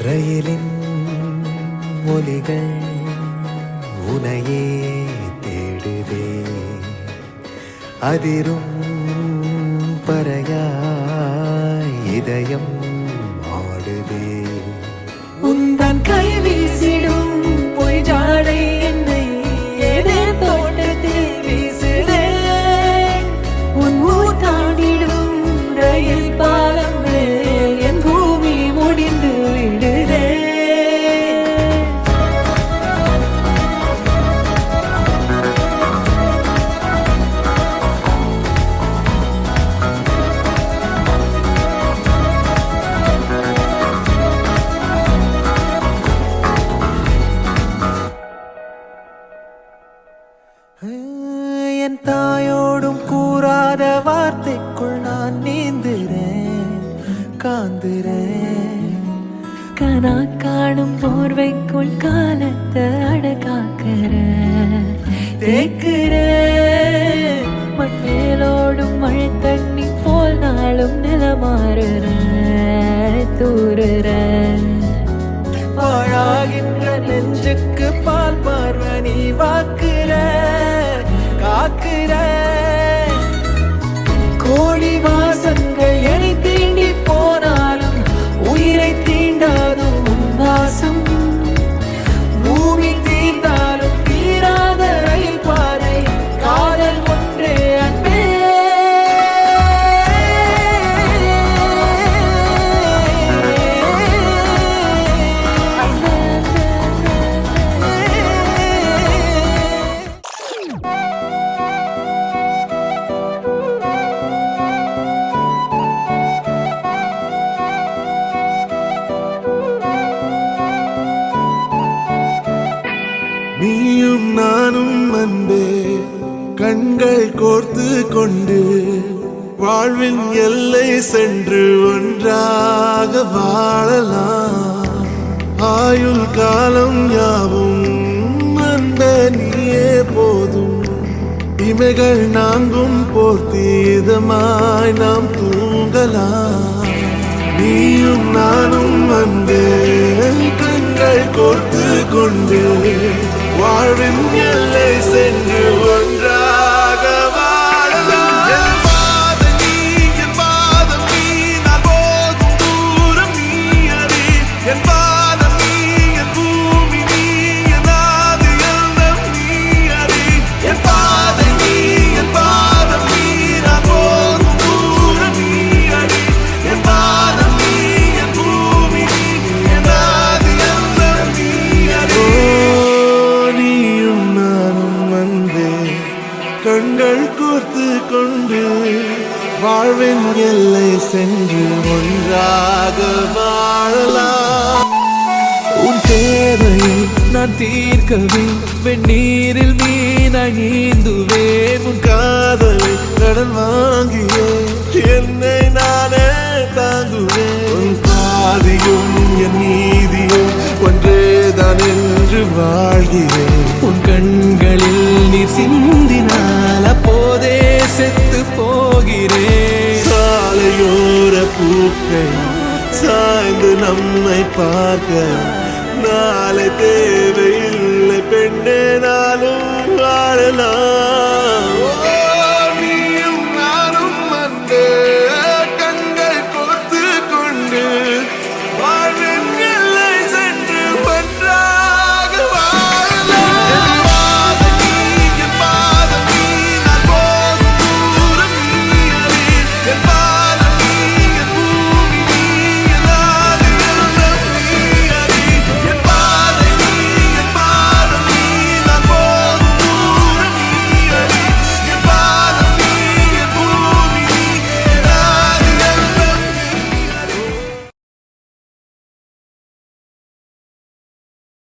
ரயிலின் ஒலிகள் உனையே தேடுதே, அதிரும் பறையாய் இதயம் ஆடுதே. உந்தன் கை வீசிடும் பொய் ஜாடை என்னை ஏதே தோட்டத்தில் வீசுதே. உன் ஊர் தாண்டிடும் ரயில் பாலம் மேல் என் பூமி முடிந்து விடுதே. என் தாயோடும் கூறாத வார்த்தைக்குள் நான் நீந்துறேன், காந்துறேன். கனா காணும் போர்வைக்குள் காலத்தை அடக்காக்கிற தேக்குற. மண்ணேலோடும் மழை தண்ணி போல் நாளும் நிலமாறுற தூறுற. பாழாகின்ற நெஞ்சுக்கு பால் பார்வனி வாக்குற காக்குற. கோடி வாசங்கள் என்னை தீண்டி போனாலும் உயிரை தீண்டாதும் உன் வாசம். பூமி தீர்ந்தாலும் தீராத ரயில் பாதை காதல் ஒன்றே அன்பே. நீயும் நானும் அன்பே கண்கள் கோர்த்து கொண்டு வாழ்வின் எல்லை சென்று ஒன்றாக வாழலாம். ஆயுள் காலம் யாவும் அன்பே நீயே போதும். இமைகள் நான்கும் போர்த்தி இதமாய் நாம் தூங்கலாம். நீயும் நானும் அன்பே கண்கள் கோர்த்து கொண்டு வாழ்வின் எல்லை சென்று ஒன்றாக வாழலாம். என் பாதம் நீ, என் பாதம் நீ, நான் போகும் தூரம் நீ அறி. என் பாதம் நீ, என் பூமி நீ, என் ஆதி எல்லாம் நீ அறி. என் பாதம் நீ, என் பாதம் நீ, நான் போகும் தூரம் நீ அறி. என் பாதம் நீ, என் பூமி நீ, என் ஆதி எல்லாம் நீ அறி. நீயும் நானும் வந்தே கண்கள் கோர்த்து கொண்டு வாழ்வின் எல்லை சென்று ஒன்றாக வாழலாம். உன் தேவையை நான் தீர்க்கவே வெந்நீரில் மீனாய் நீந்துவேன். உன் காதலை கடன் வாங்கியே என்னை நானே தாங்குவேன். உன் பாதியும் என் நீதியும் ஒன்றேதான் என்று வாழ்கிறேன். உன் கண்களில் நீர் சிந்தினால் அப்போதே செத்து போகிறேன். சாலையோர பூக்கள் சாய்ந்து நம்மை பார்க்க நாளை தேவையில்லை பெண்ணே.